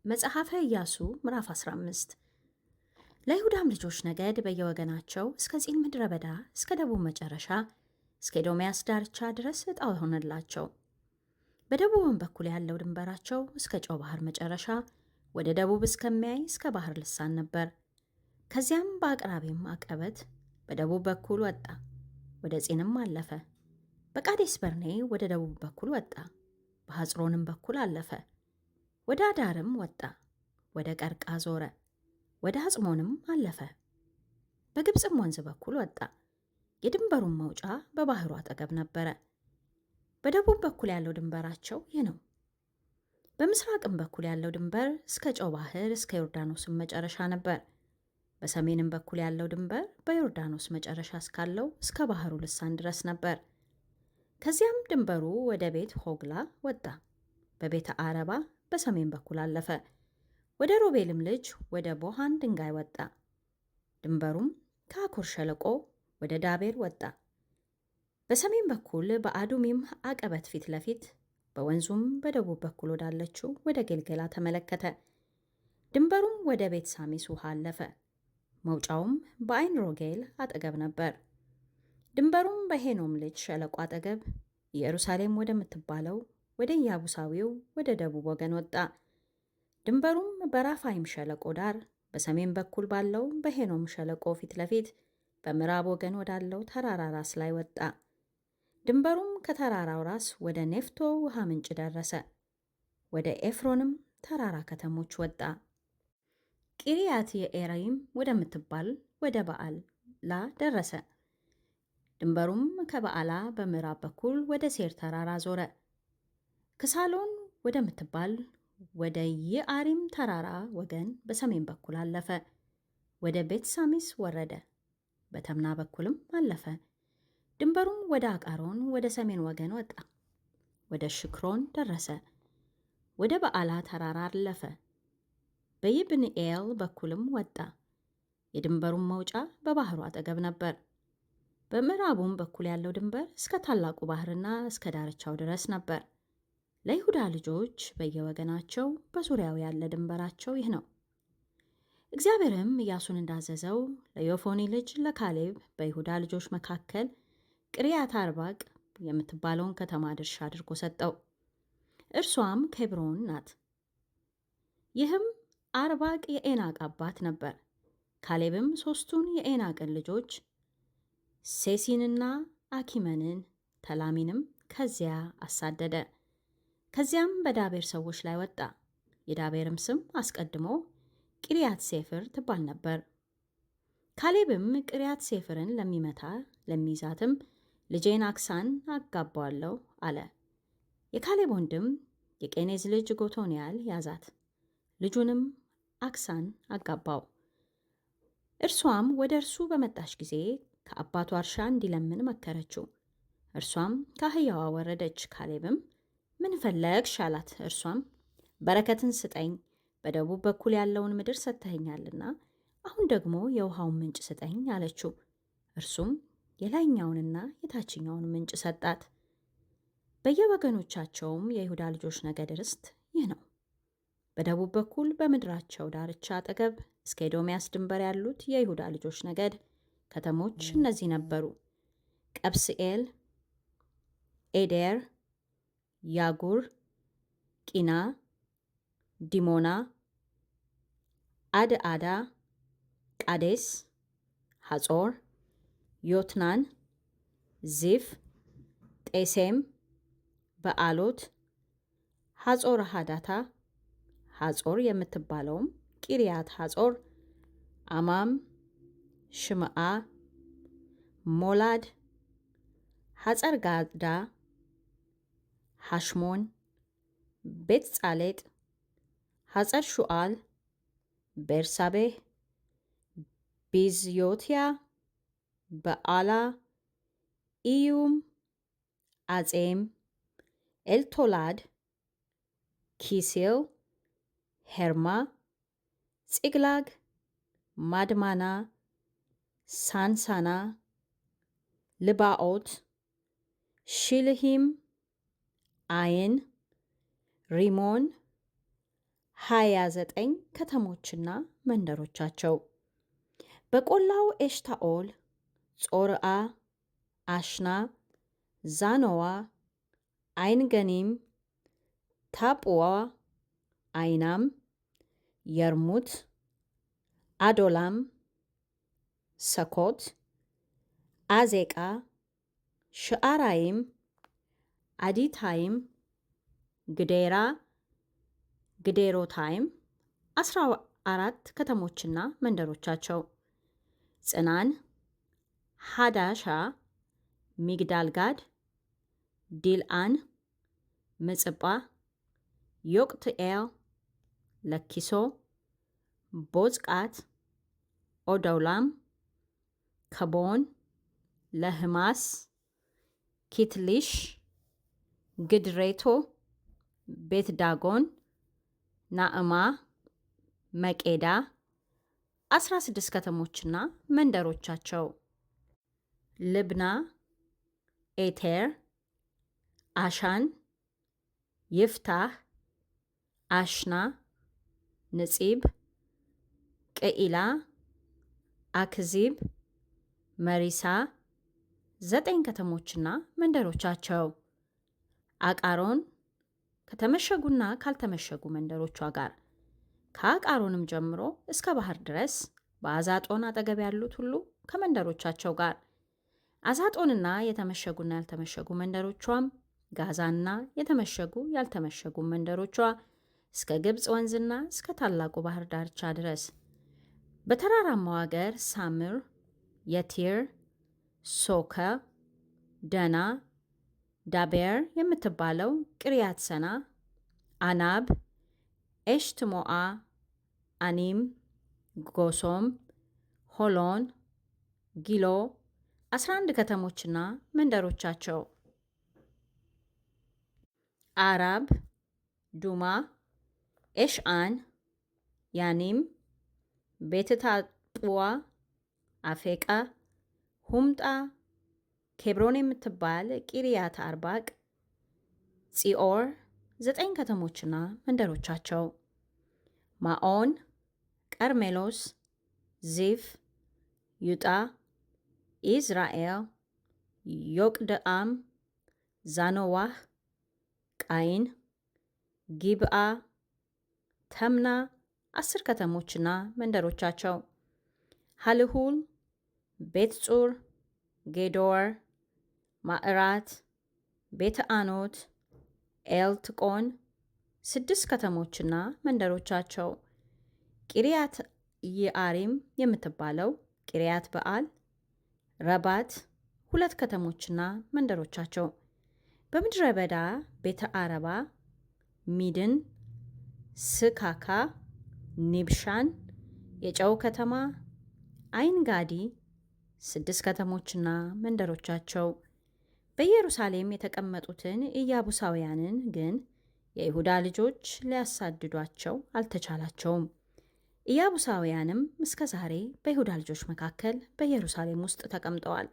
መጽሐፈ ኢያሱ ምዕራፍ 15 ለይሁዳም ልጆች ነገድ በየወገናቸው እስከ ጺን ምድረ በዳ እስከ ደቡብ መጨረሻ እስከ ኤዶምያስ ዳርቻ ድረስ ዕጣ ሆነላቸው። በደቡብም በኩል ያለው ድንበራቸው እስከ ጨው ባህር መጨረሻ ወደ ደቡብ እስከሚያይ እስከ ባህር ልሳን ነበር። ከዚያም በአቅራቢም አቀበት በደቡብ በኩል ወጣ፣ ወደ ጺንም አለፈ። በቃዴስ በርኔ ወደ ደቡብ በኩል ወጣ፣ በሐጽሮንም በኩል አለፈ። ወደ አዳርም ወጣ፣ ወደ ቀርቃ ዞረ፣ ወደ አጽሞንም አለፈ። በግብፅም ወንዝ በኩል ወጣ። የድንበሩም መውጫ በባህሩ አጠገብ ነበረ። በደቡብ በኩል ያለው ድንበራቸው ይህ ነው። በምስራቅም በኩል ያለው ድንበር እስከ ጨው ባህር እስከ ዮርዳኖስም መጨረሻ ነበር። በሰሜንም በኩል ያለው ድንበር በዮርዳኖስ መጨረሻ እስካለው እስከ ባህሩ ልሳን ድረስ ነበር። ከዚያም ድንበሩ ወደ ቤት ሆግላ ወጣ፣ በቤተ አረባ በሰሜን በኩል አለፈ። ወደ ሮቤልም ልጅ ወደ ቦሃን ድንጋይ ወጣ። ድንበሩም ከአኮር ሸለቆ ወደ ዳቤር ወጣ። በሰሜን በኩል በአዱሚም አቀበት ፊት ለፊት በወንዙም በደቡብ በኩል ወዳለችው ወደ ጌልጌላ ተመለከተ። ድንበሩም ወደ ቤት ሳሚስ ውሃ አለፈ። መውጫውም በአይን ሮጌል አጠገብ ነበር። ድንበሩም በሄኖም ልጅ ሸለቆ አጠገብ ኢየሩሳሌም ወደምትባለው ወደ ኢያቡሳዊው ወደ ደቡብ ወገን ወጣ። ድንበሩም በራፋይም ሸለቆ ዳር በሰሜን በኩል ባለው በሄኖም ሸለቆ ፊት ለፊት በምዕራብ ወገን ወዳለው ተራራ ራስ ላይ ወጣ። ድንበሩም ከተራራው ራስ ወደ ኔፍቶ ውሃ ምንጭ ደረሰ። ወደ ኤፍሮንም ተራራ ከተሞች ወጣ። ቂርያት የኤራይም ወደምትባል ወደ በዓላ ደረሰ። ድንበሩም ከበዓላ በምዕራብ በኩል ወደ ሴር ተራራ ዞረ። ክሳሎን ወደምትባል ወደ ይአሪም ተራራ ወገን በሰሜን በኩል አለፈ። ወደ ቤት ሳሚስ ወረደ፣ በተምና በኩልም አለፈ። ድንበሩም ወደ አቃሮን ወደ ሰሜን ወገን ወጣ፣ ወደ ሽክሮን ደረሰ። ወደ በዓላ ተራራ አለፈ፣ በይብንኤል በኩልም ወጣ። የድንበሩም መውጫ በባህሩ አጠገብ ነበር። በምዕራቡም በኩል ያለው ድንበር እስከ ታላቁ ባህርና እስከ ዳርቻው ድረስ ነበር። ለይሁዳ ልጆች በየወገናቸው በዙሪያው ያለ ድንበራቸው ይህ ነው። እግዚአብሔርም ኢያሱን እንዳዘዘው ለዮፎኒ ልጅ ለካሌብ በይሁዳ ልጆች መካከል ቅሪያት አርባቅ የምትባለውን ከተማ ድርሻ አድርጎ ሰጠው። እርሷም ኬብሮን ናት። ይህም አርባቅ የኤናቅ አባት ነበር። ካሌብም ሦስቱን የኤናቅን ልጆች ሴሲንና አኪመንን ተላሚንም ከዚያ አሳደደ። ከዚያም በዳቤር ሰዎች ላይ ወጣ። የዳቤርም ስም አስቀድሞ ቅሪያት ሴፍር ትባል ነበር። ካሌብም ቅሪያት ሴፍርን ለሚመታ ለሚይዛትም ልጄን አክሳን አጋባዋለሁ አለ። የካሌብ ወንድም የቄኔዝ ልጅ ጎቶንያል ያዛት፣ ልጁንም አክሳን አጋባው። እርሷም ወደ እርሱ በመጣች ጊዜ ከአባቱ እርሻ እንዲለምን መከረችው። እርሷም ከአህያዋ ወረደች። ካሌብም ምን ፈለግሽ አላት። እርሷም በረከትን ስጠኝ፣ በደቡብ በኩል ያለውን ምድር ሰጥተኸኛልና አሁን ደግሞ የውሃውን ምንጭ ስጠኝ አለችው። እርሱም የላይኛውንና የታችኛውን ምንጭ ሰጣት። በየወገኖቻቸውም የይሁዳ ልጆች ነገድ ርስት ይህ ነው። በደቡብ በኩል በምድራቸው ዳርቻ አጠገብ እስከ ኤዶምያስ ድንበር ያሉት የይሁዳ ልጆች ነገድ ከተሞች እነዚህ ነበሩ: ቀብስኤል፣ ኤዴር፣ ያጉር፣ ቂና፣ ዲሞና፣ አድአዳ፣ ቃዴስ፣ ሐጾር፣ ዮትናን፣ ዚፍ፣ ጤሴም፣ በአሎት፣ ሐጾር ሃዳታ፣ ሐጾር የምትባለውም ቂርያት ሐጾር፣ አማም፣ ሽምዓ፣ ሞላድ፣ ሐጸር ጋዳ፣ ሐሽሞን፣ ቤት ጻሌጥ፣ ሐጸር ሹዓል፣ ቤርሳቤህ፣ ቢዝዮትያ፣ በዓላ፣ ኢዩም፣ አጼም፣ ኤልቶላድ፣ ኪሲል፣ ሄርማ፣ ጺግላግ፣ ማድማና፣ ሳንሳና፣ ልባኦት፣ ሺልሂም፣ አይን፣ ሪሞን፣ 29 ከተሞችና መንደሮቻቸው። በቆላው ኤሽታኦል፣ ጾርዓ፣ አሽና፣ ዛኖዋ፣ አይንገኒም፣ ታጵዋ፣ አይናም፣ የርሙት፣ አዶላም፣ ሰኮት፣ አዜቃ፣ ሽዓራይም፣ አዲታይም፣ ግዴራ፣ ግዴሮታይም 14 ከተሞችና መንደሮቻቸው። ጽናን፣ ሃዳሻ፣ ሚግዳልጋድ፣ ዲልአን፣ ምጽጳ፣ ዮቅትኤል፣ ለኪሶ፣ ቦጽቃት፣ ኦዶላም፣ ከቦን፣ ለህማስ፣ ኪትሊሽ፣ ግድሬቶ፣ ቤት ዳጎን፣ ናዕማ፣ መቄዳ 16 ከተሞችና መንደሮቻቸው። ልብና፣ ኤቴር፣ አሻን፣ ይፍታህ፣ አሽና፣ ንጺብ፣ ቅኢላ፣ አክዚብ፣ መሪሳ 9 ከተሞችና መንደሮቻቸው። አቃሮን ከተመሸጉና ካልተመሸጉ መንደሮቿ ጋር ከአቃሮንም ጀምሮ እስከ ባህር ድረስ በአዛጦን አጠገብ ያሉት ሁሉ ከመንደሮቻቸው ጋር። አዛጦንና የተመሸጉና ያልተመሸጉ መንደሮቿም፣ ጋዛና የተመሸጉ ያልተመሸጉ መንደሮቿ እስከ ግብፅ ወንዝና እስከ ታላቁ ባህር ዳርቻ ድረስ። በተራራማው አገር ሳምር፣ የቲር፣ ሶከ፣ ደና፣ ዳቤር የምትባለው ቅሪያት ሰና፣ አናብ፣ ኤሽትሞአ፣ አኒም፣ ጎሶም፣ ሆሎን፣ ጊሎ 11 ከተሞችና መንደሮቻቸው። አራብ፣ ዱማ፣ ኤሽአን፣ ያኒም፣ ቤትታጥዋ፣ አፌቃ፣ ሁምጣ፣ ኬብሮን የምትባል ቂርያት አርባቅ፣ ጺኦር 9 ከተሞችና መንደሮቻቸው። ማኦን፣ ቀርሜሎስ፣ ዚፍ፣ ዩጣ፣ ኢዝራኤል፣ ዮቅደአም፣ ዛኖዋህ፣ ቃይን፣ ጊብአ፣ ተምና 10 ከተሞችና መንደሮቻቸው። ሃልሁል፣ ቤት ጹር፣ ጌዶር፣ ማዕራት፣ ቤተ አኖት፣ ኤልትቆን 6 ከተሞችና መንደሮቻቸው። ቂርያት ይአሪም የምትባለው ቂርያት በዓል፣ ረባት 2 ከተሞችና መንደሮቻቸው። በምድረ በዳ ቤተ አረባ፣ ሚድን፣ ስካካ፣ ኒብሻን፣ የጨው ከተማ፣ አይንጋዲ 6 ከተሞችና መንደሮቻቸው። በኢየሩሳሌም የተቀመጡትን ኢያቡሳውያንን ግን የይሁዳ ልጆች ሊያሳድዷቸው አልተቻላቸውም። ኢያቡሳውያንም እስከ ዛሬ በይሁዳ ልጆች መካከል በኢየሩሳሌም ውስጥ ተቀምጠዋል።